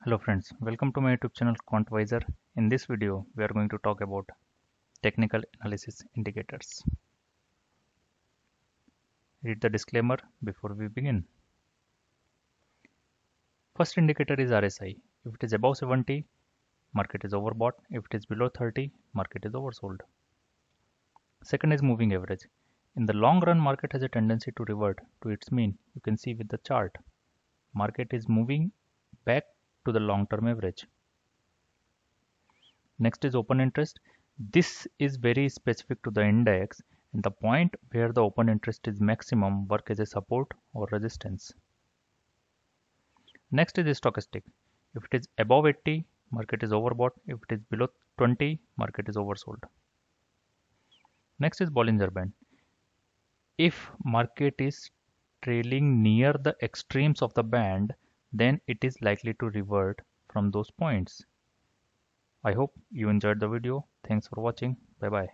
Hello friends, welcome to my YouTube channel Quant. In this video, we are going to talk about technical analysis indicators. Read the disclaimer before we begin. First indicator is RSI. If it is above 70, market is overbought. If it is below 30, market is oversold. Second is moving average. In the long run, market has a tendency to revert to its mean. You can see with the chart. Market is moving back to the long-term average. Next is open interest. This is very specific to the index, and the point where the open interest is maximum work as a support or resistance. Next is stochastic. If it is above 80, market is overbought. If it is below 20, market is oversold. Next is Bollinger Band. If market is trailing near the extremes of the band, then it is likely to revert from those points. I hope you enjoyed the video. Thanks for watching. Bye bye.